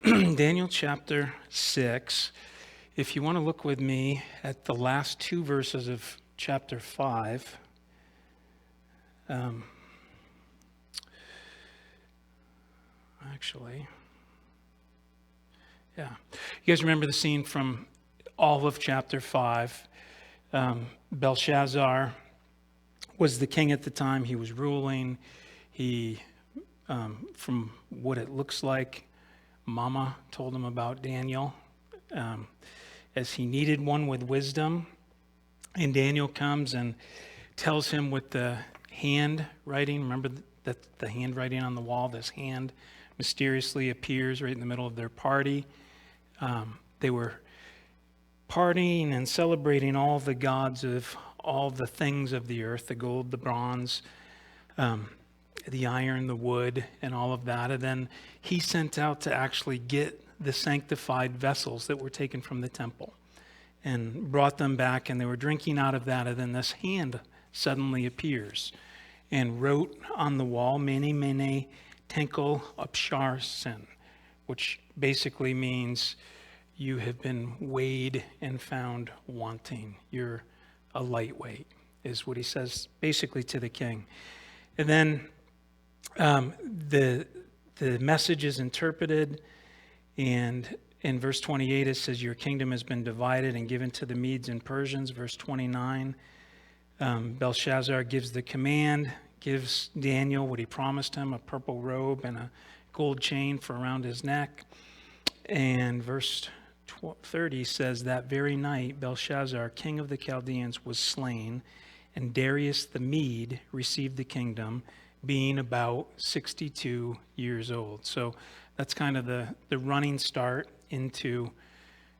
Daniel chapter 6. If you want to look with me at the last two verses of chapter 5. You guys remember the scene from all of chapter 5. Belshazzar was the king at the time. He was ruling. He, from what it looks like, Mama told him about Daniel, as he needed one with wisdom. And Daniel comes and tells him with the handwriting. Remember that the handwriting on the wall, this hand mysteriously appears right in the middle of their party. They were partying and celebrating all the gods of all the things of the earth, the gold, the bronze, the iron, the wood, and all of that. And then he sent out to actually get the sanctified vessels that were taken from the temple and brought them back, and they were drinking out of that. And then this hand suddenly appears and wrote on the wall, Mene, Mene, Tekel, Upsharsin, which basically means you have been weighed and found wanting. You're a lightweight, is what he says basically to the king. And then the message is interpreted, and in verse 28 it says, your kingdom has been divided and given to the Medes and Persians. Verse 29, Belshazzar gives the command, gives Daniel what he promised him, a purple robe and a gold chain for around his neck. And verse 30 says, that very night Belshazzar, king of the Chaldeans, was slain, and Darius the Mede received the kingdom, being about 62 years old. So that's kind of the running start into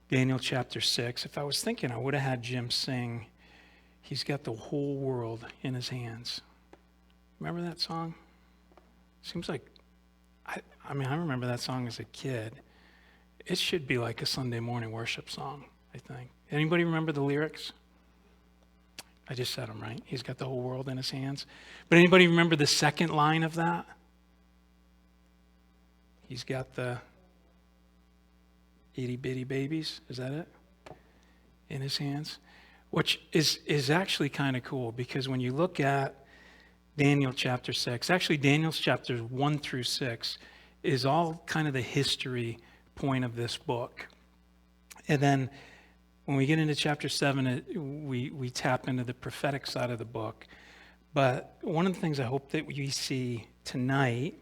Daniel chapter 6. If I was thinking, I would have had Jim sing, he's got the whole world in his hands. Remember that song? Seems like, I remember that song as a kid. It should be like a Sunday morning worship song, I think. Anybody remember the lyrics? I just said them right. He's got the whole world in his hands. But anybody remember the second line of that? He's got the itty bitty babies, is that it? In his hands? Which is actually kind of cool, because when you look at Daniel chapter 6, actually Daniel's chapters 1 through 6 is all kind of the history point of this book. And then when we get into chapter 7, we tap into the prophetic side of the book. But one of the things I hope that we see tonight,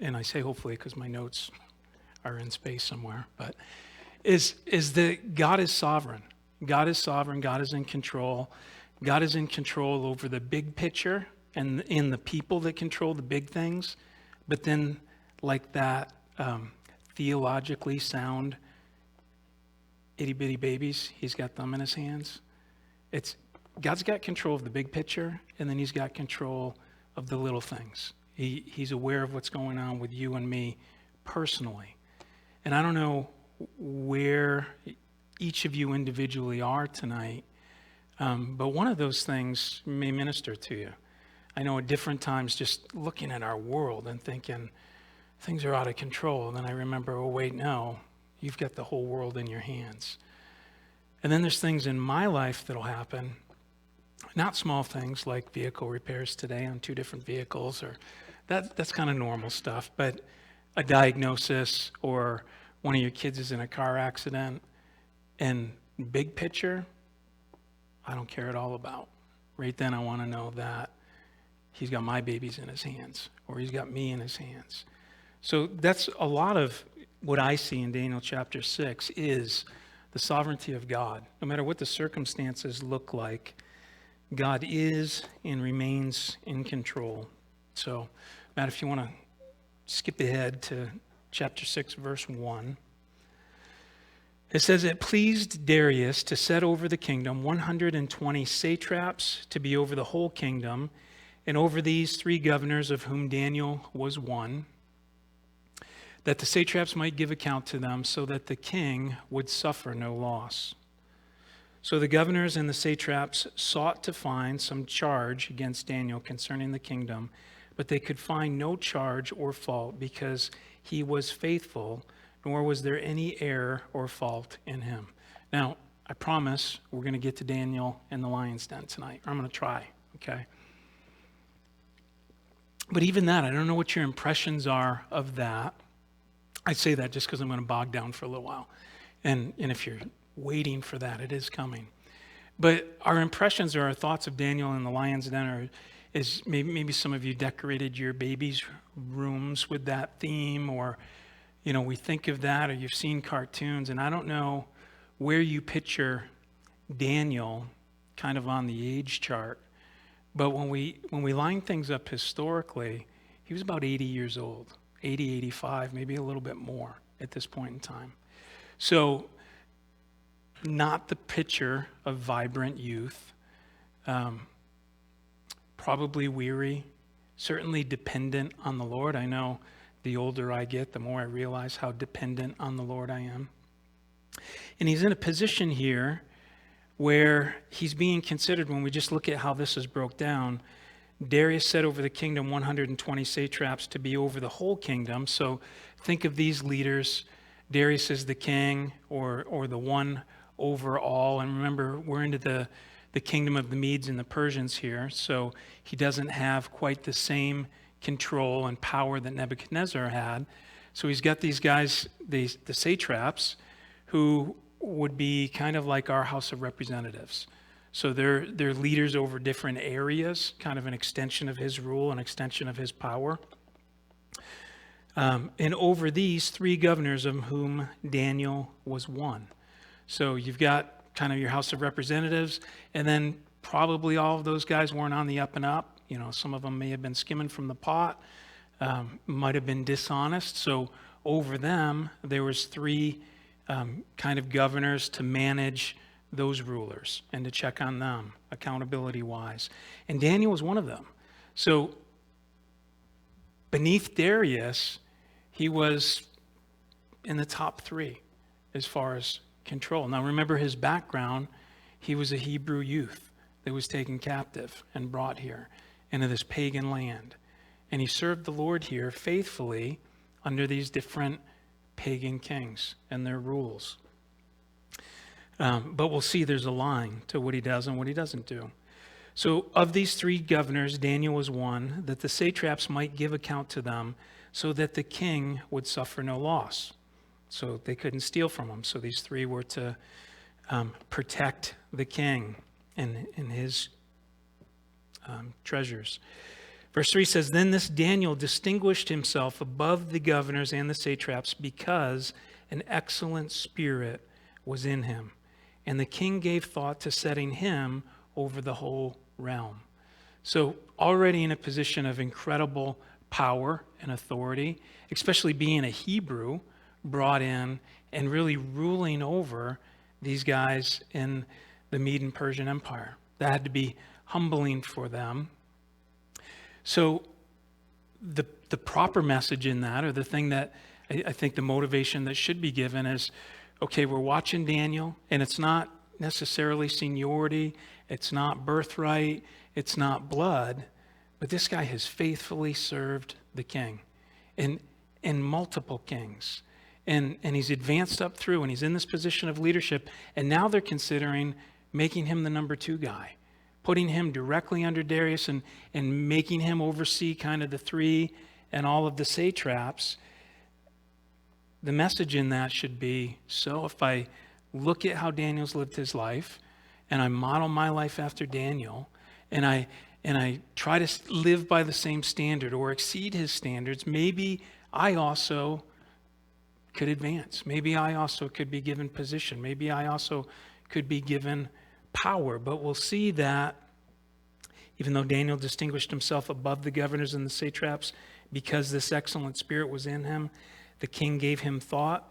and I say hopefully because my notes are in space somewhere, but is that God is sovereign. God is sovereign. God is in control. God is in control over the big picture and in the people that control the big things. But then like that theologically sound itty-bitty babies, he's got them in his hands. God's got control of the big picture, and then he's got control of the little things. He's aware of what's going on with you and me personally. And I don't know where each of you individually are tonight, but one of those things may minister to you. I know at different times, just looking at our world and thinking, things are out of control. And then I remember, oh, wait, no, you've got the whole world in your hands. And then there's things in my life that'll happen, not small things like vehicle repairs today on 2 different vehicles, or that's kind of normal stuff, but a diagnosis, or one of your kids is in a car accident, and big picture, I don't care at all about. Right then I want to know that he's got my babies in his hands, or he's got me in his hands. So that's a lot of what I see in Daniel chapter 6 is the sovereignty of God. No matter what the circumstances look like, God is and remains in control. So, Matt, if you want to skip ahead to chapter 6, verse 1. It says, it pleased Darius to set over the kingdom 120 satraps to be over the whole kingdom, and over these 3 governors, of whom Daniel was one, that the satraps might give account to them, so that the king would suffer no loss. So the governors and the satraps sought to find some charge against Daniel concerning the kingdom, but they could find no charge or fault because he was faithful, nor was there any error or fault in him. Now, I promise we're going to get to Daniel and the lion's den tonight. I'm going to try, okay? But even that, I don't know what your impressions are of that. I say that just because I'm going to bog down for a little while. And if you're waiting for that, it is coming. But our impressions or our thoughts of Daniel and the lion's den is maybe some of you decorated your baby's rooms with that theme, or, we think of that, or you've seen cartoons, and I don't know where you picture Daniel kind of on the age chart. But when we line things up historically, he was about 80 years old, 80, 85, maybe a little bit more at this point in time. So not the picture of vibrant youth, probably weary, certainly dependent on the Lord. I know the older I get, the more I realize how dependent on the Lord I am. And he's in a position here where he's being considered. When we just look at how this is broke down, Darius set over the kingdom 120 satraps to be over the whole kingdom. So think of these leaders. Darius is the king, or the one over all. And remember, we're into the kingdom of the Medes and the Persians here. So he doesn't have quite the same control and power that Nebuchadnezzar had. So he's got these guys, the satraps, who would be kind of like our House of Representatives. So they're leaders over different areas, kind of an extension of his rule, an extension of his power. And over these three governors, of whom Daniel was one. So you've got kind of your House of Representatives, and then probably all of those guys weren't on the up and up. Some of them may have been skimming from the pot, might have been dishonest. So over them, there was three kind of governors to manage those rulers and to check on them, accountability-wise. And Daniel was one of them. So beneath Darius, he was in the top three as far as control. Now remember his background. He was a Hebrew youth that was taken captive and brought here into this pagan land. And he served the Lord here faithfully under these different pagan kings and their rules. But we'll see there's a line to what he does and what he doesn't do. So of these three governors, Daniel was one, that the satraps might give account to them so that the king would suffer no loss. So they couldn't steal from him. So these three were to protect the king and his treasures. Verse 3 says, "Then this Daniel distinguished himself above the governors and the satraps because an excellent spirit was in him. And the king gave thought to setting him over the whole realm." So already in a position of incredible power and authority, especially being a Hebrew brought in and really ruling over these guys in the Mede and Persian Empire. That had to be humbling for them. So the proper message in that, or the thing that I think the motivation that should be given is, okay, we're watching Daniel, and it's not necessarily seniority, it's not birthright, it's not blood, but this guy has faithfully served the king and multiple kings. And he's advanced up through, and he's in this position of leadership, and now they're considering making him the number 2 guy, putting him directly under Darius and making him oversee kind of the three and all of the satraps. The message in that should be, so if I look at how Daniel's lived his life, and I model my life after Daniel, and I try to live by the same standard or exceed his standards, maybe I also could advance. Maybe I also could be given position. Maybe I also could be given power. But we'll see that even though Daniel distinguished himself above the governors and the satraps because this excellent spirit was in him, the king gave him thought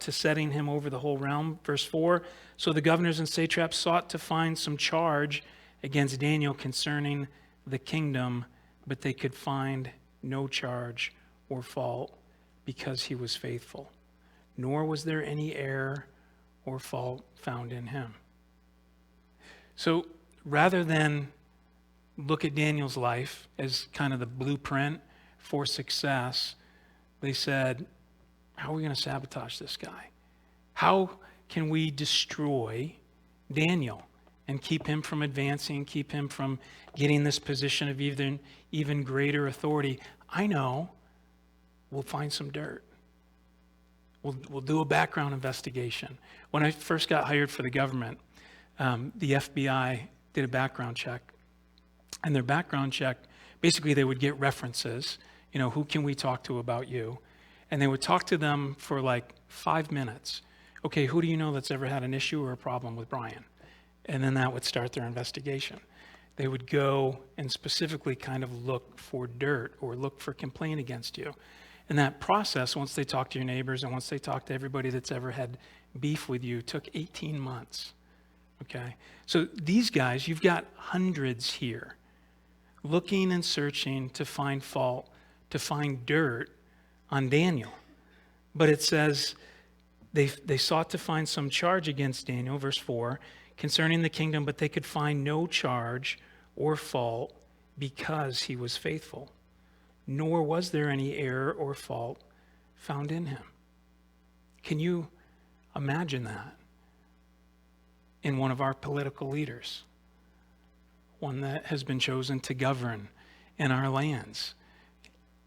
to setting him over the whole realm. Verse 4, "So the governors and satraps sought to find some charge against Daniel concerning the kingdom, but they could find no charge or fault because he was faithful. Nor was there any error or fault found in him." So rather than look at Daniel's life as kind of the blueprint for success, they said, how are we going to sabotage this guy? How can we destroy Daniel and keep him from advancing, keep him from getting this position of even greater authority? I know. We'll find some dirt. We'll do a background investigation. When I first got hired for the government, the FBI did a background check. And their background check, basically they would get references. Who can we talk to about you? And they would talk to them for like 5 minutes. Okay, who do you know that's ever had an issue or a problem with Brian? And then that would start their investigation. They would go and specifically kind of look for dirt or look for complaint against you. And that process, once they talked to your neighbors and once they talked to everybody that's ever had beef with you, took 18 months. Okay? So these guys, you've got hundreds here looking and searching to find fault, to find dirt on Daniel. But it says they sought to find some charge against Daniel, verse 4, concerning the kingdom, but they could find no charge or fault because he was faithful. Nor was there any error or fault found in him. Can you imagine that in one of our political leaders? One that has been chosen to govern in our lands,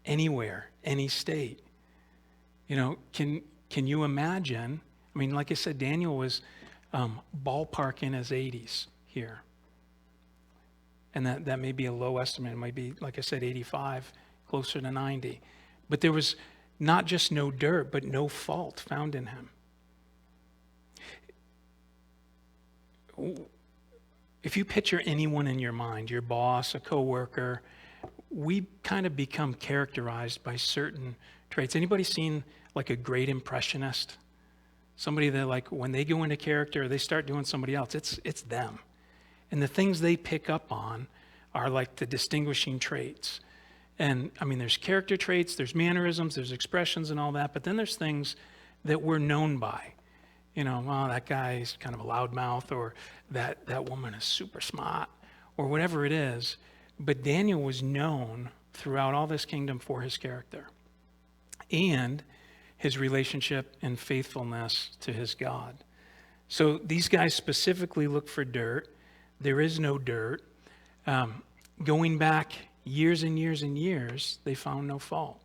anywhere, any state. Can you imagine? I mean, like I said, Daniel was ballparking his 80s here. And that may be a low estimate. It might be, like I said, 85, closer to 90. But there was not just no dirt, but no fault found in him. If you picture anyone in your mind, your boss, a coworker, we kind of become characterized by certain traits. Anybody seen like a great impressionist? Somebody that like when they go into character, they start doing somebody else. It's them. And the things they pick up on are like the distinguishing traits. And I mean, there's character traits, there's mannerisms, there's expressions and all that, but then there's things that we're known by. Well, that guy's kind of a loudmouth, or that woman is super smart, or whatever it is. But Daniel was known throughout all this kingdom for his character and his relationship and faithfulness to his God. So these guys specifically look for dirt. There is no dirt. Going back years and years and years, they found no fault.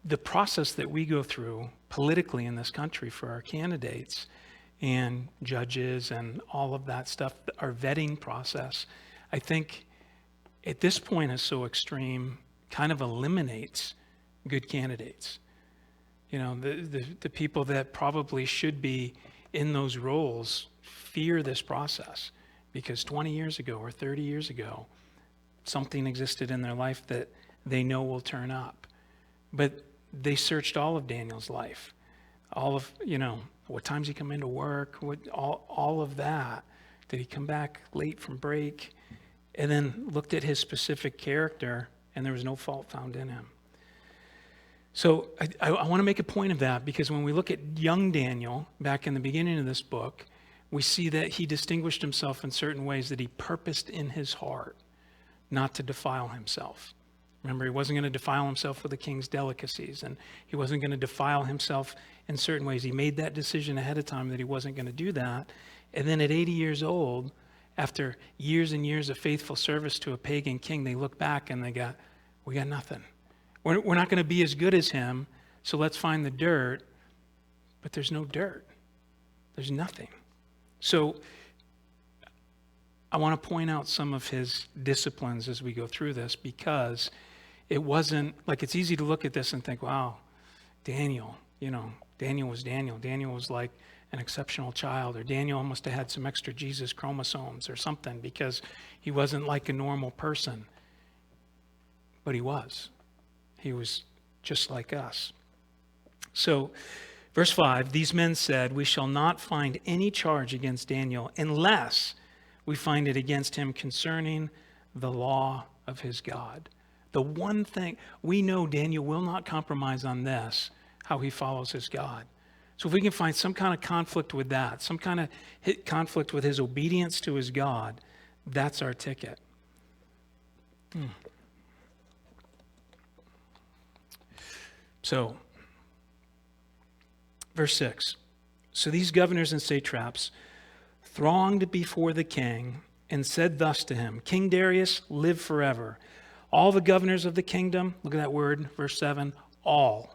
The process that we go through politically in this country for our candidates and judges and all of that stuff, our vetting process, I think at this point is so extreme, kind of eliminates good candidates. The people that probably should be in those roles fear this process because 20 years ago or 30 years ago, something existed in their life that they know will turn up. But they searched all of Daniel's life. All of, what times he come into work, all of that. Did he come back late from break? And then looked at his specific character, and there was no fault found in him. So I want to make a point of that because when we look at young Daniel, back in the beginning of this book, we see that he distinguished himself in certain ways that he purposed in his heart not to defile himself. Remember, he wasn't going to defile himself with the king's delicacies, and he wasn't going to defile himself in certain ways. He made that decision ahead of time that he wasn't going to do that. And then at 80 years old, after years and years of faithful service to a pagan king, they look back and we got nothing. We're not going to be as good as him, so let's find the dirt. But there's no dirt. There's nothing. So I want to point out some of his disciplines as we go through this because it wasn't, like it's easy to look at this and think, wow, Daniel was Daniel. Daniel was like an exceptional child, or Daniel must have had some extra Jesus chromosomes or something because he wasn't like a normal person. But he was. He was just like us. So, verse 5, these men said, we shall not find any charge against Daniel unless we find it against him concerning the law of his God. The one thing, we know Daniel will not compromise on this, how he follows his God. So if we can find some kind of conflict with that, some kind of conflict with his obedience to his God, that's our ticket. So, verse 6. So these governors and satraps thronged before the king and said thus to him, King Darius, live forever. All the governors of the kingdom, look at that word, verse 7, all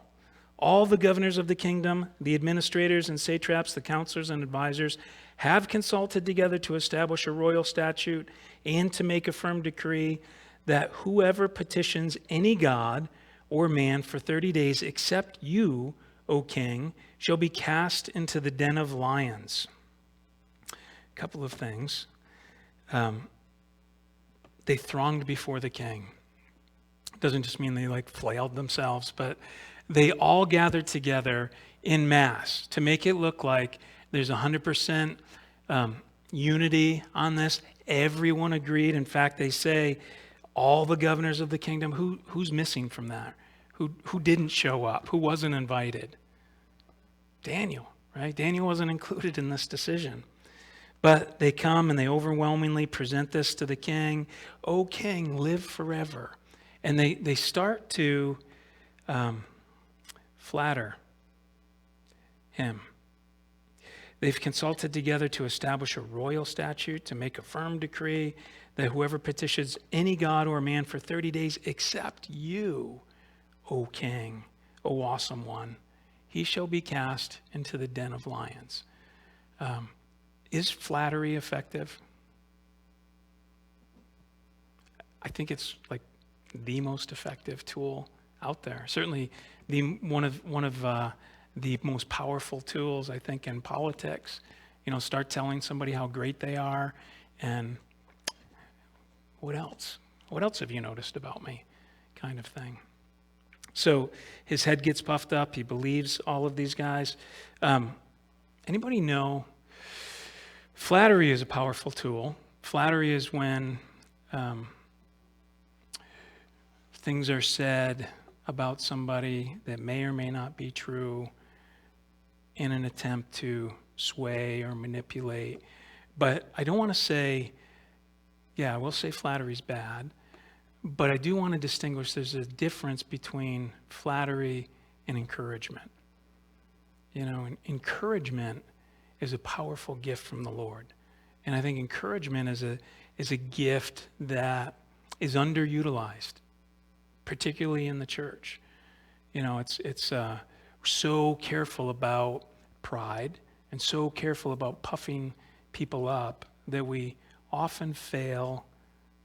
the governors of the kingdom, the administrators and satraps, the counselors and advisors, have consulted together to establish a royal statute and to make a firm decree that whoever petitions any god or man for 30 days except you, O king, shall be cast into the den of lions. A couple of things. They thronged before the king. It doesn't just mean they flailed themselves, but they all gathered together in mass to make it look like there's 100% unity on this. Everyone agreed. In fact, they say all the governors of the kingdom. Who's missing from that? Who didn't show up? Who wasn't invited? Daniel, right? Daniel wasn't included in this decision. But they come and they overwhelmingly present this to the king. O king, live forever. And they start to flatter him. They've consulted together to establish a royal statute, to make a firm decree that whoever petitions any god or man for 30 days except you, O king, O awesome one, he shall be cast into the den of lions. Is flattery effective? I think it's the most effective tool out there. Certainly one of the most powerful tools, I think, in politics. Start telling somebody how great they are, and what else? What else have you noticed about me? Kind of thing. So his head gets puffed up. He believes all of these guys. Anybody know? Flattery is a powerful tool. Flattery is when things are said about somebody that may or may not be true in an attempt to sway or manipulate. But I don't want to say, I will say flattery's bad, but I do want to distinguish there's a difference between flattery and encouragement. Encouragement is a powerful gift from the Lord. And I think encouragement is a gift that is underutilized, particularly in the church. It's so careful about pride and so careful about puffing people up that we often fail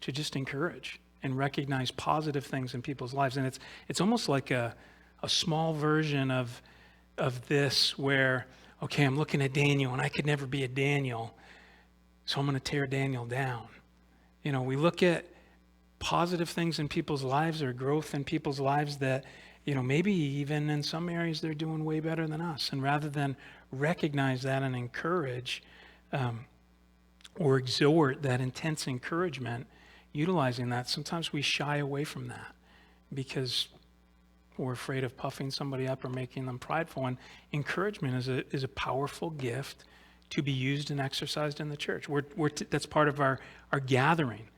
to just encourage and recognize positive things in people's lives. And it's almost like a small version of this where, okay, I'm looking at Daniel and I could never be a Daniel, so I'm going to tear Daniel down. We look at positive things in people's lives or growth in people's lives that, maybe even in some areas they're doing way better than us. And rather than recognize that and encourage or exhort that intense encouragement, utilizing that, sometimes we shy away from that because we're afraid of puffing somebody up or making them prideful. And encouragement is a powerful gift to be used and exercised in the church. That's part of our gathering.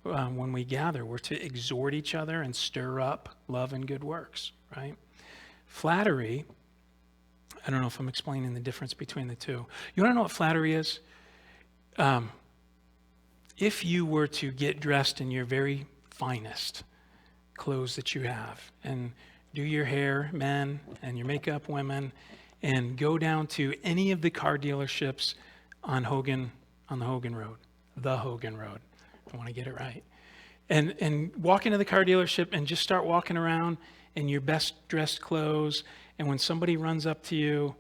When we gather, we're to exhort each other and stir up love and good works, right? Flattery, I don't know if I'm explaining the difference between the two. You want to know what flattery is? If you were to get dressed in your very finest clothes that you have and do your hair, men, and your makeup, women, and go down to any of the car dealerships on the Hogan Road, I want to get it right. And walk into the car dealership and just start walking around in your best dressed clothes. And when somebody runs up to you,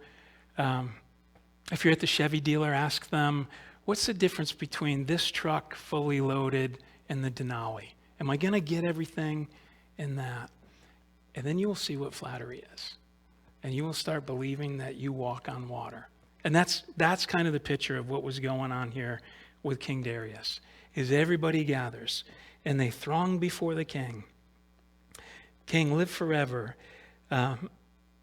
if you're at the Chevy dealer, ask them, what's the difference between this truck fully loaded and the Denali? Am I going to get everything in that? And then you will see what flattery is. And you will start believing that you walk on water. And that's kind of the picture of what was going on here with King Darius. Is everybody gathers and they throng before the king. King, live forever.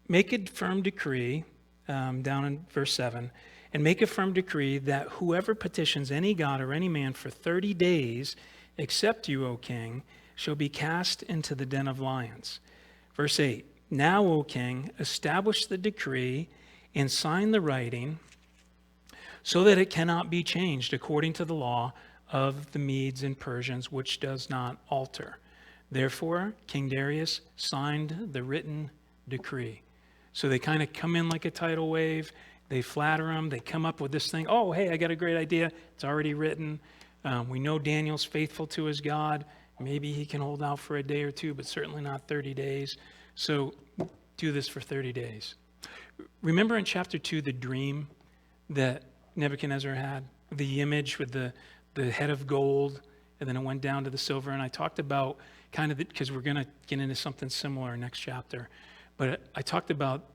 Make a firm decree, down in verse 7, and make a firm decree that whoever petitions any god or any man for 30 days, except you, O king, shall be cast into the den of lions. Verse 8, now, O king, establish the decree and sign the writing so that it cannot be changed according to the law of the Medes and Persians, which does not alter. Therefore, King Darius signed the written decree. So they kind of come in like a tidal wave. They flatter him. They come up with this thing. Oh, hey, I got a great idea. It's already written. We know Daniel's faithful to his God. Maybe he can hold out for a day or two, but certainly not 30 days. So do this for 30 days. Remember in chapter 2, the dream that Nebuchadnezzar had? The image with the head of gold, and then it went down to the silver. And I talked about kind of, because we're going to get into something similar next chapter. But I talked about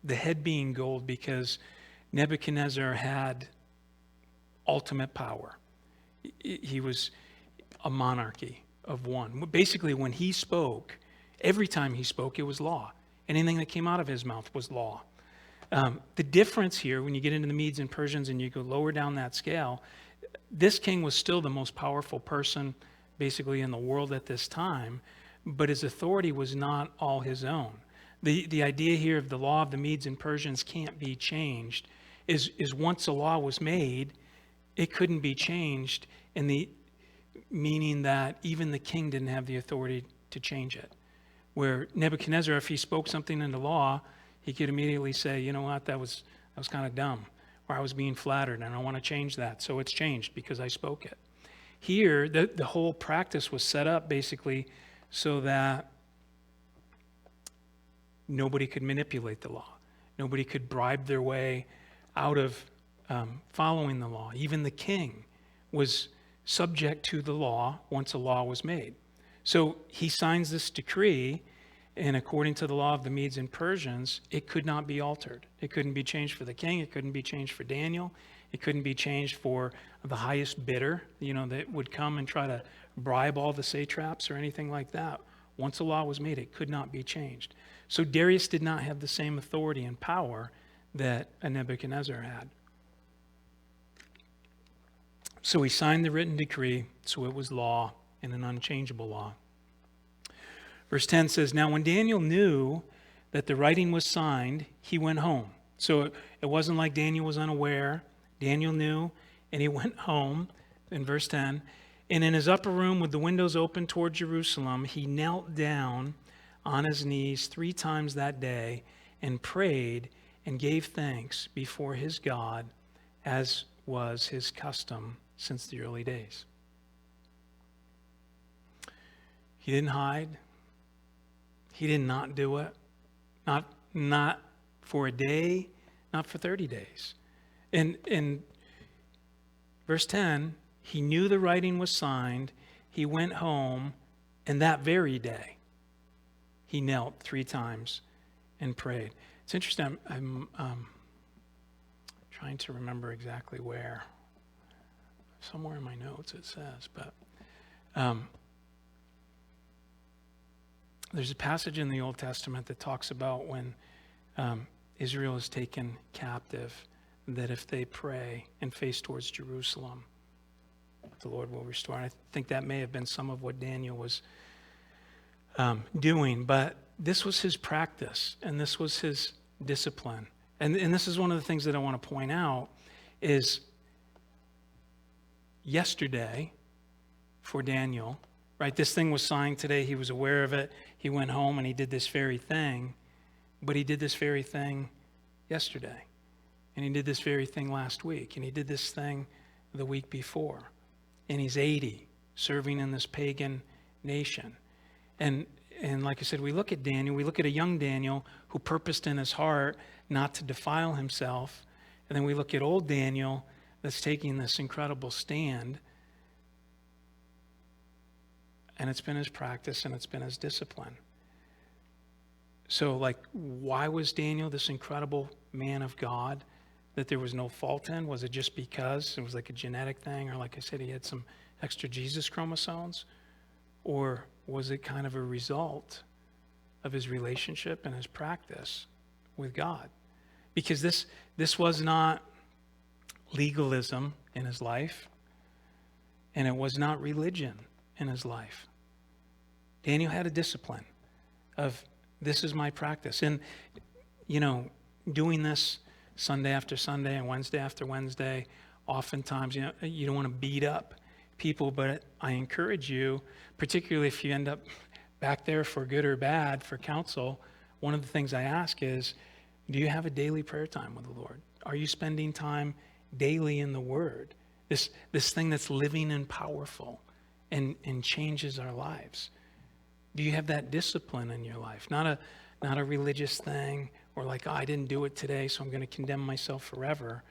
the head being gold because Nebuchadnezzar had ultimate power. He was a monarchy of one. Basically, when he spoke, every time he spoke, it was law. Anything that came out of his mouth was law. The difference here, when you get into the Medes and Persians and you go lower down that scale, this king was still the most powerful person basically in the world at this time, but his authority was not all his own. The idea here of the law of the Medes and Persians can't be changed is once a law was made, it couldn't be changed, meaning that even the king didn't have the authority to change it. Where Nebuchadnezzar, if he spoke something into law, he could immediately say, you know what, that was kind of dumb, or I was being flattered and I want to change that. So it's changed because I spoke it. Here, the whole practice was set up basically so that nobody could manipulate the law. Nobody could bribe their way out of following the law. Even the king was subject to the law once a law was made. So he signs this decree, and according to the law of the Medes and Persians, it could not be altered. It couldn't be changed for the king. It couldn't be changed for Daniel. It couldn't be changed for the highest bidder, that would come and try to bribe all the satraps or anything like that. Once a law was made, it could not be changed. So Darius did not have the same authority and power that a Nebuchadnezzar had. So he signed the written decree, so it was law and an unchangeable law. Verse 10 says, now when Daniel knew that the writing was signed, he went home. So it wasn't like Daniel was unaware. Daniel knew, and he went home, in verse 10. And in his upper room with the windows open toward Jerusalem, he knelt down on his knees 3 times that day and prayed and gave thanks before his God, as was his custom since the early days. He didn't hide. He did not do it. Not for a day, not for 30 days. In verse 10, he knew the writing was signed. He went home, and that very day, he knelt 3 times and prayed. It's interesting. I'm trying to remember exactly where. Somewhere in my notes it says, but there's a passage in the Old Testament that talks about when Israel is taken captive, that if they pray and face towards Jerusalem, the Lord will restore. And I think that may have been some of what Daniel was doing, but this was his practice and this was his discipline. And this is one of the things that I want to point out is yesterday for Daniel, right? This thing was signed today. He was aware of it. He went home and he did this very thing, but he did this very thing yesterday. And he did this very thing last week. And he did this thing the week before. And he's 80, serving in this pagan nation. And like I said, we look at Daniel, we look at a young Daniel who purposed in his heart not to defile himself. And then we look at old Daniel that's taking this incredible stand. And it's been his practice and it's been his discipline. So, why was Daniel this incredible man of God that there was no fault in? Was it just because it was like a genetic thing? Or like I said, he had some extra Jesus chromosomes? Or was it kind of a result of his relationship and his practice with God? Because this was not legalism in his life, and it was not religion in his life. Daniel had a discipline of, this is my practice. And, doing this Sunday after Sunday and Wednesday after Wednesday, oftentimes, you don't want to beat up people, but I encourage you, particularly if you end up back there for good or bad for counsel, one of the things I ask is, do you have a daily prayer time with the Lord? Are you spending time daily in the Word? This thing that's living and powerful and changes our lives. Do you have that discipline in your life? Not a religious thing, or like, I didn't do it today, so I'm going to condemn myself forever.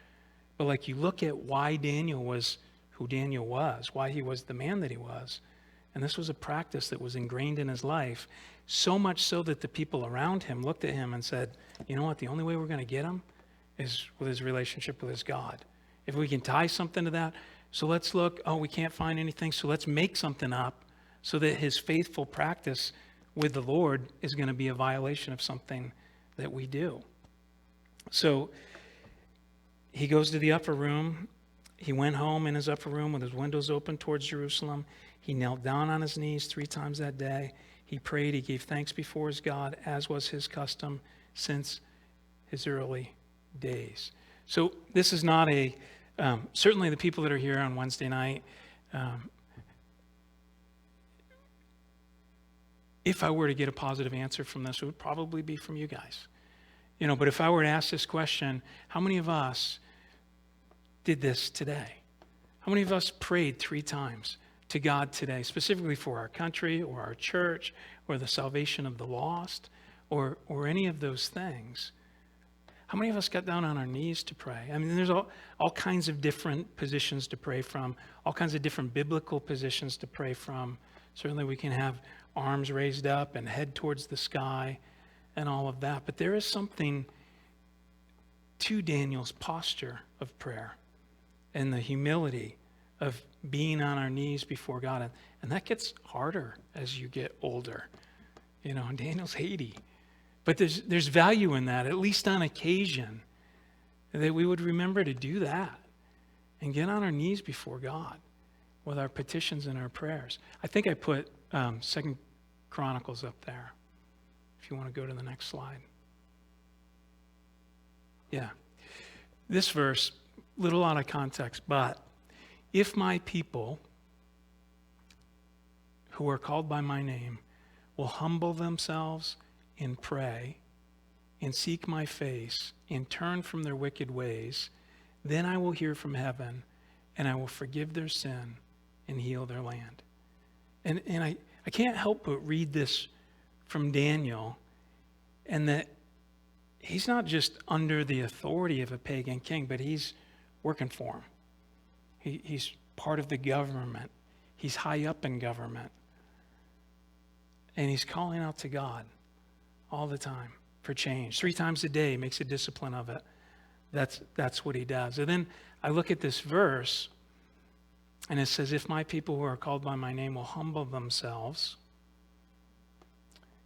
But like, you look at why Daniel was who Daniel was, why he was the man that he was. And this was a practice that was ingrained in his life, so much so that the people around him looked at him and said, you know what, the only way we're going to get him is with his relationship with his God. If we can tie something to that, so let's look, we can't find anything, so let's make something up so that his faithful practice with the Lord is going to be a violation of something that we do. So he goes to the upper room. He went home in his upper room with his windows open towards Jerusalem. He knelt down on his knees 3 times that day. He prayed. He gave thanks before his God, as was his custom since his early days. So this is not certainly the people that are here on Wednesday night, if I were to get a positive answer from this, it would probably be from you guys. But if I were to ask this question, how many of us did this today? How many of us prayed 3 times to God today, specifically for our country or our church or the salvation of the lost or any of those things? How many of us got down on our knees to pray? I mean, there's all kinds of different positions to pray from, all kinds of different biblical positions to pray from. Certainly we can have arms raised up and head towards the sky and all of that. But there is something to Daniel's posture of prayer and the humility of being on our knees before God. And that gets harder as you get older. Daniel's 80. But there's value in that, at least on occasion, that we would remember to do that and get on our knees before God with our petitions and our prayers. I think I put 2 Chronicles up there, if you want to go to the next slide. Yeah. This verse, little out of context, but if my people who are called by my name will humble themselves and pray and seek my face and turn from their wicked ways, then I will hear from heaven and I will forgive their sin and heal their land. And I can't help but read this from Daniel, and that he's not just under the authority of a pagan king, but he's working for him. He's part of the government. He's high up in government. And he's calling out to God all the time for change. 3 times a day, makes a discipline of it. That's what he does. And then I look at this verse, and it says, if my people who are called by my name will humble themselves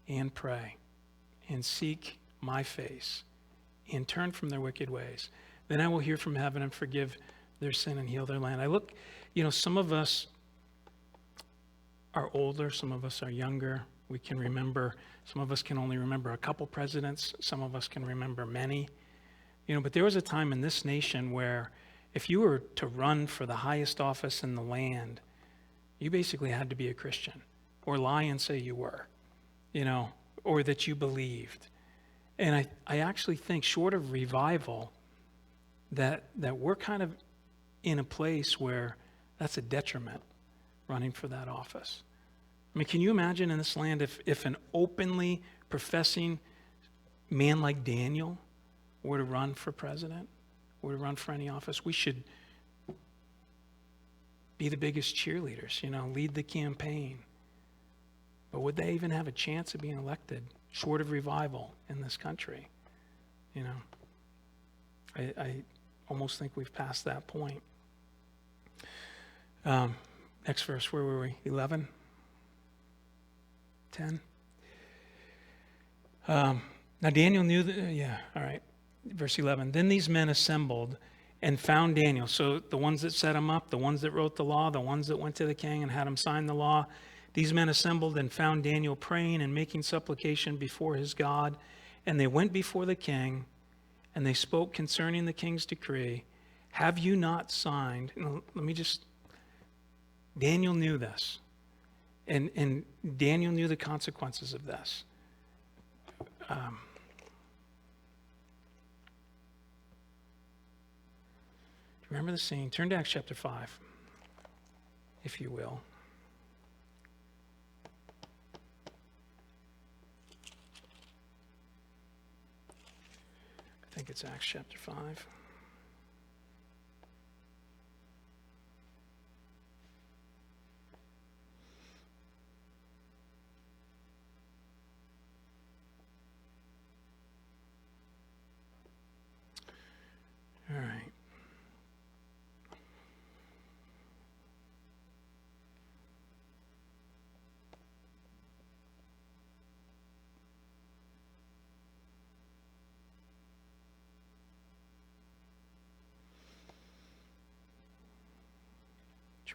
and pray and seek my face and turn from their wicked ways, then I will hear from heaven and forgive their sin and heal their land. I look, some of us are older, some of us are younger. We can remember, some of us can only remember a couple presidents, some of us can remember many. But there was a time in this nation where if you were to run for the highest office in the land, you basically had to be a Christian or lie and say you were, or that you believed. And I actually think, short of revival, that we're kind of in a place where that's a detriment, running for that office. I mean, can you imagine in this land if an openly professing man like Daniel were to run for president, were to run for any office? We should be the biggest cheerleaders, lead the campaign. But would they even have a chance of being elected, short of revival in this country? I almost think we've passed that point. Next verse, where were we? 11? 10? Now Daniel knew that, all right. Verse 11, then these men assembled and found Daniel. So the ones that set him up, the ones that wrote the law, the ones that went to the king and had him sign the law, These men assembled and found Daniel praying and making supplication before his God. And they went before the king, and they spoke concerning the king's decree. Have you not signed? Daniel knew this. And Daniel knew the consequences of this. Remember the scene? Turn to Acts chapter 5, if you will. I think it's Acts chapter 5. All right.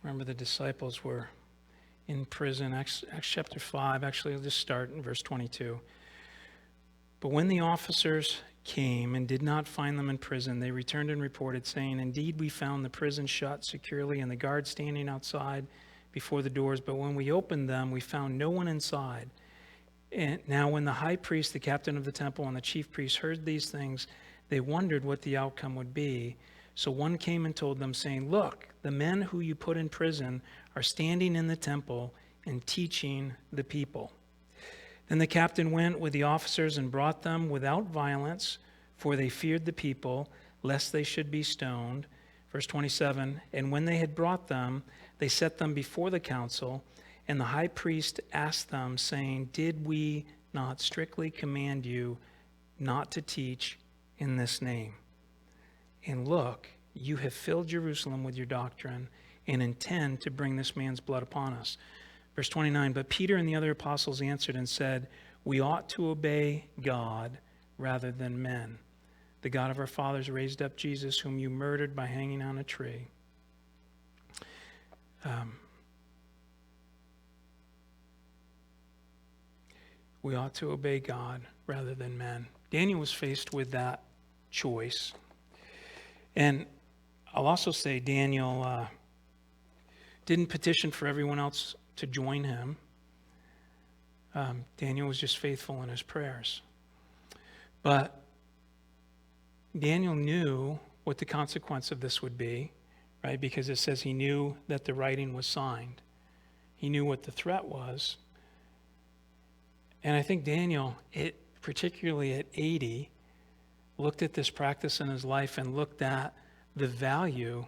Remember, the disciples were in prison. Acts chapter 5, actually, I'll just start in verse 22. But when the officers came and did not find them in prison, they returned and reported, saying, Indeed, we found the prison shut securely and the guards standing outside before the doors. But when we opened them, we found no one inside. And now when the high priest, the captain of the temple, and the chief priests heard these things, they wondered what the outcome would be. So one came and told them, saying, Look, the men who you put in prison are standing in the temple and teaching the people. Then the captain went with the officers and brought them without violence, for they feared the people, lest they should be stoned. Verse 27, and when they had brought them, they set them before the council, and the high priest asked them, saying, Did we not strictly command you not to teach in this name? And look, you have filled Jerusalem with your doctrine and intend to bring this man's blood upon us. Verse 29, but Peter and the other apostles answered and said, We ought to obey God rather than men. The God of our fathers raised up Jesus, whom you murdered by hanging on a tree. We ought to obey God rather than men. Daniel was faced with that choice. And I'll also say Daniel didn't petition for everyone else to join him. Daniel was just faithful in his prayers. But Daniel knew what the consequence of this would be, right? Because it says he knew that the writing was signed. He knew what the threat was. And I think Daniel, particularly at 80, looked at this practice in his life and looked at the value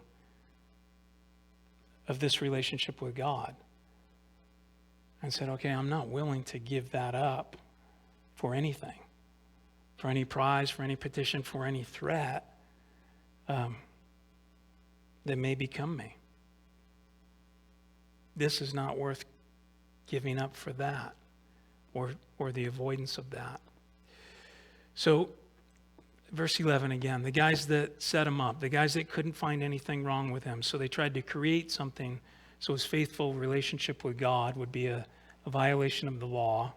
of this relationship with God and said, okay, I'm not willing to give that up for anything, for any prize, for any petition, for any threat that may become me. This is not worth giving up for that or the avoidance of that. So, verse 11 again, the guys that set him up, the guys that couldn't find anything wrong with him, so they tried to create something so his faithful relationship with God would be a violation of the law.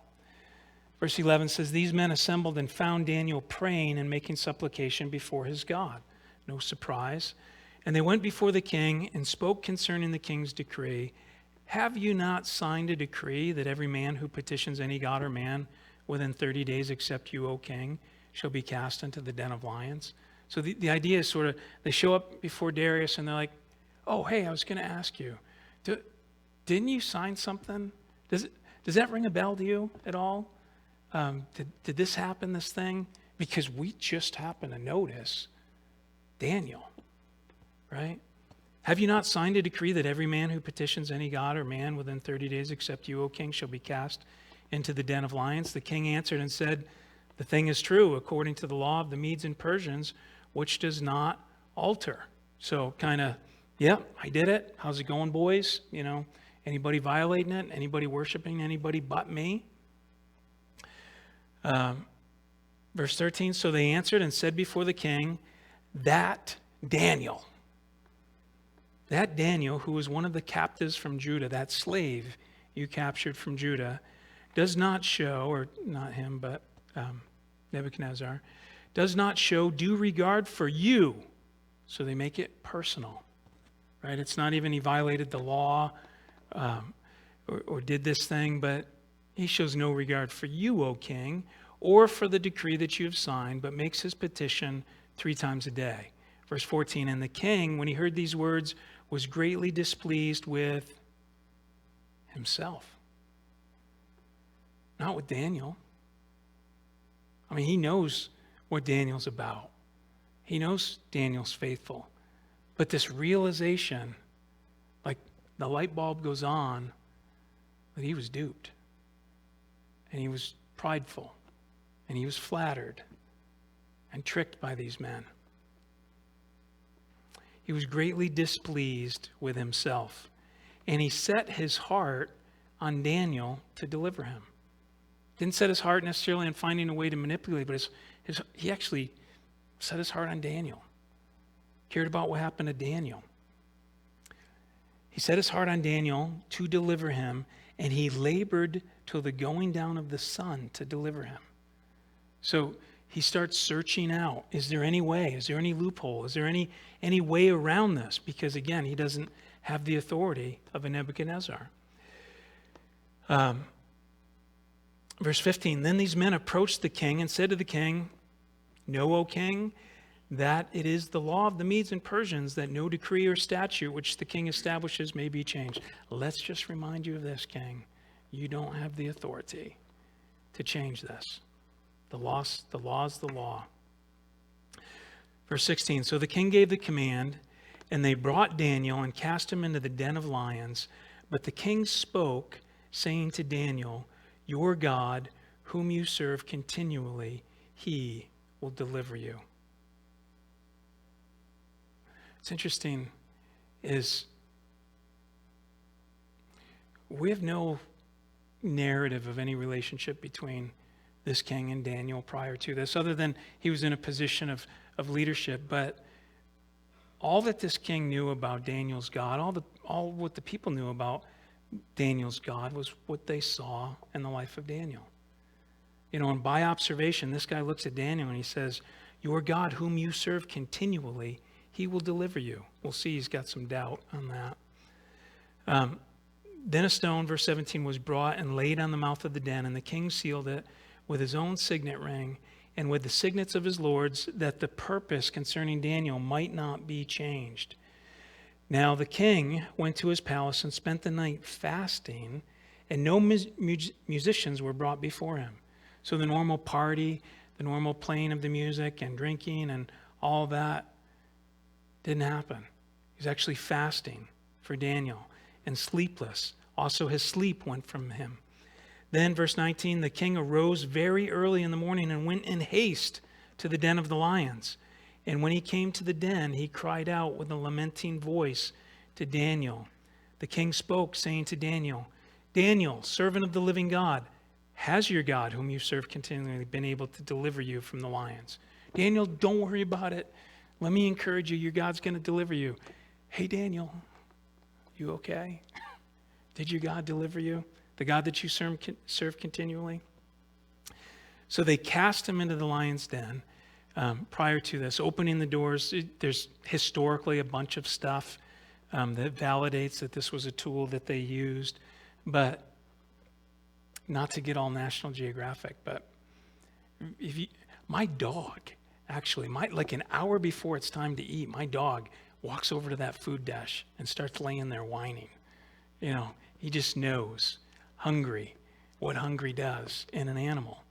Verse 11 says, these men assembled and found Daniel praying and making supplication before his God. No surprise. And they went before the king and spoke concerning the king's decree. Have you not signed a decree that every man who petitions any god or man within 30 days except you, O king, shall be cast into the den of lions? So the idea is sort of, they show up before Darius and they're like, oh, hey, I was going to ask you, didn't you sign something? Does that ring a bell to you at all? Did this happen, this thing? Because we just happened to notice Daniel, right? Have you not signed a decree that every man who petitions any god or man within 30 days except you, O king, shall be cast into the den of lions? The king answered and said, the thing is true according to the law of the Medes and Persians, which does not alter. So kind of, yeah, I did it. How's it going, boys? You know, anybody violating it? Anybody worshiping anybody but me? Verse 13, so they answered and said before the king, that Daniel, who was one of the captives from Judah, that slave, you captured from Judah does not show, or not him, but Nebuchadnezzar, does not show due regard for you. So they make it personal, right? It's not even he violated the law or did this thing, but he shows no regard for you, O king, or for the decree that you have signed, but makes his petition 3 times a day. Verse 14, and the king, when he heard these words, was greatly displeased with himself. Not with Daniel. I mean, he knows what Daniel's about. He knows Daniel's faithful. But this realization, like the light bulb goes on, that he was duped. And he was prideful. And he was flattered and tricked by these men. He was greatly displeased with himself. And he set his heart on Daniel to deliver him. Didn't set his heart necessarily on finding a way to manipulate, but he actually set his heart on Daniel. Cared about what happened to Daniel. He set his heart on Daniel to deliver him, and he labored till the going down of the sun to deliver him. So he starts searching out. Is there any way? Is there any loophole? Is there any way around this? Because again, he doesn't have the authority of a Nebuchadnezzar. Verse 15, then these men approached the king and said to the king, know, O king, that it is the law of the Medes and Persians that no decree or statute which the king establishes may be changed. Let's just remind you of this, king. You don't have the authority to change this. The law's the law. Verse 16, so the king gave the command, and they brought Daniel and cast him into the den of lions. But the king spoke, saying to Daniel, your God, whom you serve continually, he will deliver you. What's interesting is we have no narrative of any relationship between this king and Daniel prior to this, other than he was in a position of leadership. But all that this king knew about Daniel's God, all what the people knew about Daniel's God was what they saw in the life of Daniel. You know, and by observation, this guy looks at Daniel and he says, your God whom you serve continually, he will deliver you. We'll see he's got some doubt on that. Then a stone, verse 17, was brought and laid on the mouth of the den, and the king sealed it with his own signet ring and with the signets of his lords, that the purpose concerning Daniel might not be changed. Now the king went to his palace and spent the night fasting, and no musicians were brought before him. So the normal party, the normal playing of the music and drinking and all that didn't happen. He was actually fasting for Daniel and sleepless. Also his sleep went from him. Then, verse 19, the king arose very early in the morning and went in haste to the den of the lions. And when he came to the den, he cried out with a lamenting voice to Daniel. The king spoke, saying to Daniel, Daniel, servant of the living God, has your God, whom you serve continually, been able to deliver you from the lions? Daniel, don't worry about it. Let me encourage you. Your God's going to deliver you. Hey, Daniel, you okay? Did your God deliver you? The God that you serve continually? So they cast him into the lion's den. Prior to this, opening the doors, there's historically a bunch of stuff that validates that this was a tool that they used, but not to get all National Geographic, but my dog, actually, like an hour before it's time to eat, my dog walks over to that food dish and starts laying there whining. You know, he just knows what hungry does in an animal.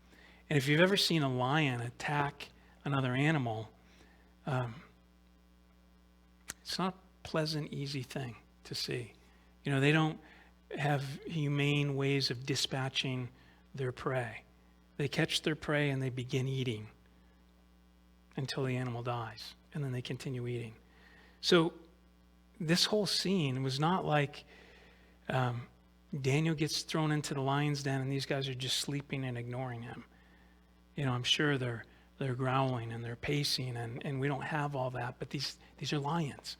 And if you've ever seen a lion attack another animal, it's not a pleasant, easy thing to see. You know, they don't have humane ways of dispatching their prey. They catch their prey and they begin eating until the animal dies, and then they continue eating. So this whole scene was not like Daniel gets thrown into the lion's den and these guys are just sleeping and ignoring him. You know, I'm sure they're growling and they're pacing, and we don't have all that, but these are lions.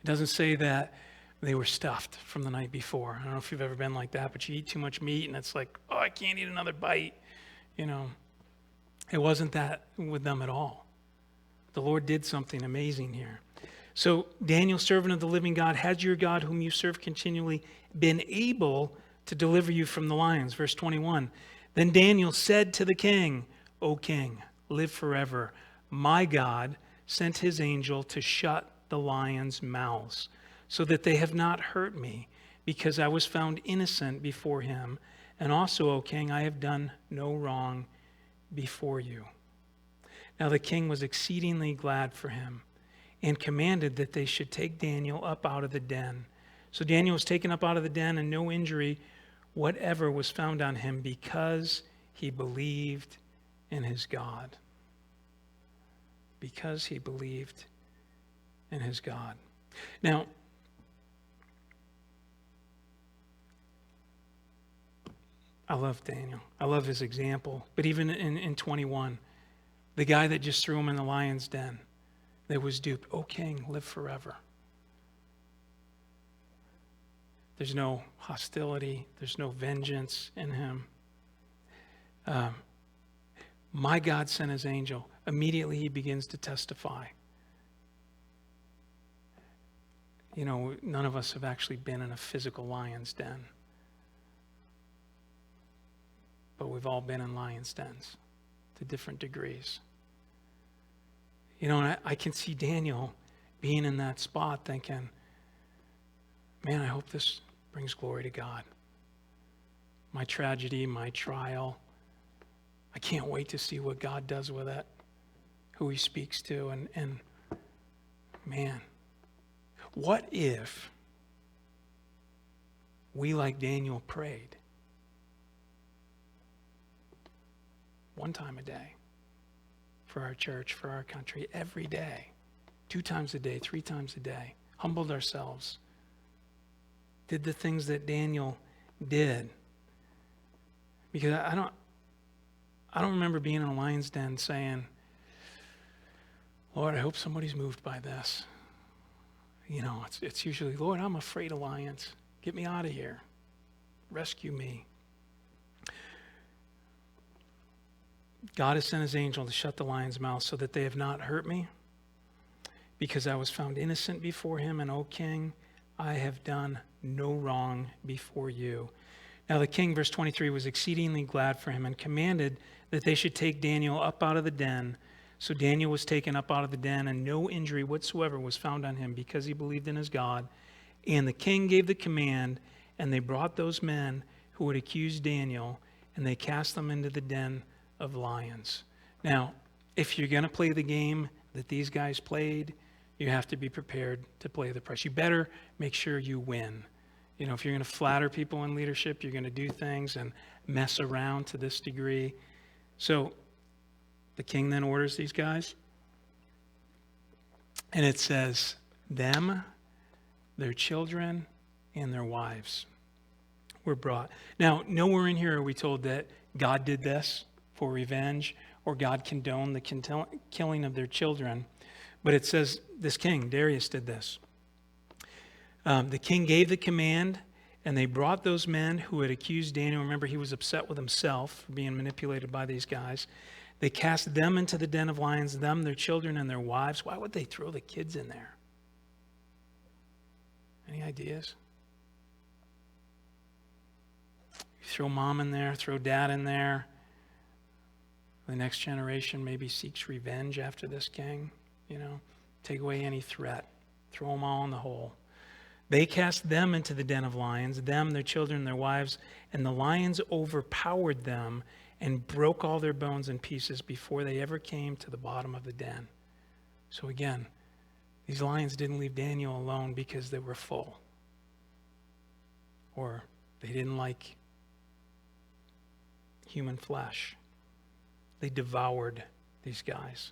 It doesn't say that They were stuffed from the night before. I don't know if you've ever been like that, but you eat too much meat and it's like, oh, I can't eat another bite. It wasn't that with them at all. The Lord did something amazing here. So Daniel, servant of the living God, has your God whom you serve continually been able to deliver you from the lions? Verse 21. Then Daniel said to the king, O king, live forever. My God sent his angel to shut the lions' mouths, so that they have not hurt me, because I was found innocent before him. And also, O king, I have done no wrong before you. Now the king was exceedingly glad for him, and commanded that they should take Daniel up out of the den. So Daniel was taken up out of the den, and no injury whatever was found on him, because he believed in his God. Because he believed in his God. Now, I love Daniel. I love his example. But even in 21, the guy that just threw him in the lion's den, that was duped, O king, live forever. There's no hostility. There's no vengeance in him. My God sent his angel. Immediately he begins to testify. None of us have actually been in a physical lion's den. But we've all been in lion's dens to different degrees. And I can see Daniel being in that spot thinking, man, I hope this brings glory to God. My tragedy, my trial, I can't wait to see what God does with it, who he speaks to. And man, what if we, like Daniel, prayed one time a day for our church, for our country, every day, 2 times a day, 3 times a day, humbled ourselves, did the things that Daniel did? Because I don't remember being in a lion's den saying, Lord, I hope somebody's moved by this. It's usually, Lord, I'm afraid of lions. Get me out of here. Rescue me. God has sent his angel to shut the lion's mouth so that they have not hurt me, because I was found innocent before him, and O king, I have done no wrong before you. Now the king, verse 23, was exceedingly glad for him and commanded that they should take Daniel up out of the den. So Daniel was taken up out of the den, and no injury whatsoever was found on him, because he believed in his God. And the king gave the command, and they brought those men who had accused Daniel, and they cast them into the den of lions. Now, if you're going to play the game that these guys played, you have to be prepared to play the price. You better make sure you win. If you're going to flatter people in leadership, you're going to do things and mess around to this degree. So the king then orders these guys, and it says, them, their children, and their wives were brought. Now, nowhere in here are we told that God did this for revenge, or God condoned the killing of their children. But it says this king, Darius, did this. The king gave the command, and they brought those men who had accused Daniel. Remember, he was upset with himself for being manipulated by these guys. They cast them into the den of lions, them, their children, and their wives. Why would they throw the kids in there? Any ideas? You throw mom in there, throw dad in there. The next generation maybe seeks revenge after this king. Take away any threat. Throw them all in the hole. They cast them into the den of lions, them, their children, their wives, and the lions overpowered them and broke all their bones in pieces before they ever came to the bottom of the den. So again, these lions didn't leave Daniel alone because they were full, or they didn't like human flesh. They devoured these guys.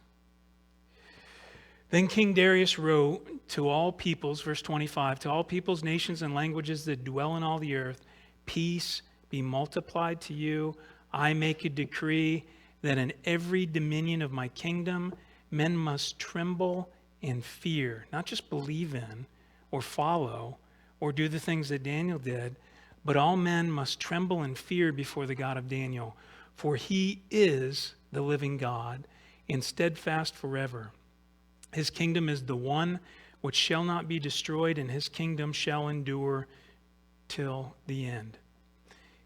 Then King Darius wrote to all peoples, verse 25, to all peoples, nations, and languages that dwell in all the earth, peace be multiplied to you. I make a decree that in every dominion of my kingdom, men must tremble and fear, not just believe in or follow or do the things that Daniel did, but all men must tremble and fear before the God of Daniel, for he is the living God and steadfast forever. His kingdom is the one which shall not be destroyed, and his kingdom shall endure till the end.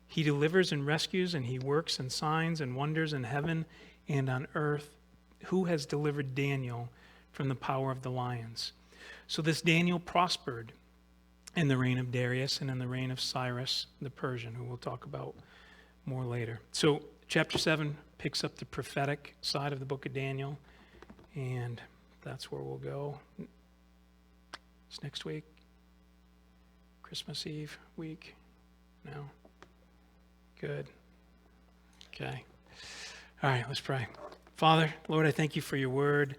He delivers and rescues, and he works in signs and wonders in heaven and on earth. Who has delivered Daniel from the power of the lions? So this Daniel prospered in the reign of Darius and in the reign of Cyrus the Persian, who we'll talk about more later. So chapter 7 picks up the prophetic side of the book of Daniel, and that's where we'll go. It's next week, Christmas Eve week. No? Good. Okay. All right, let's pray. Father, Lord, I thank you for your word,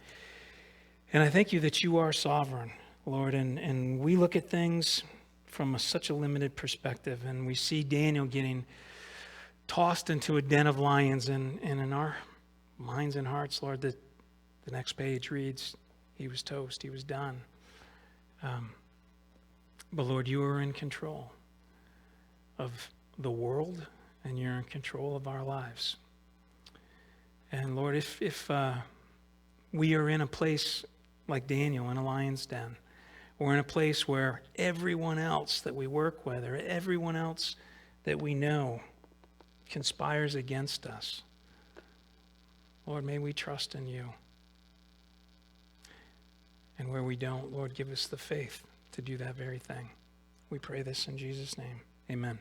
and I thank you that you are sovereign, Lord, and we look at things from such a limited perspective, and we see Daniel getting tossed into a den of lions, and in our minds and hearts, Lord, that the next page reads, he was toast, he was done. But Lord, you are in control of the world, and you're in control of our lives. And Lord, if we are in a place like Daniel in a lion's den, or in a place where everyone else that we work with or everyone else that we know conspires against us, Lord, may we trust in you. And where we don't, Lord, give us the faith to do that very thing. We pray this in Jesus' name. Amen.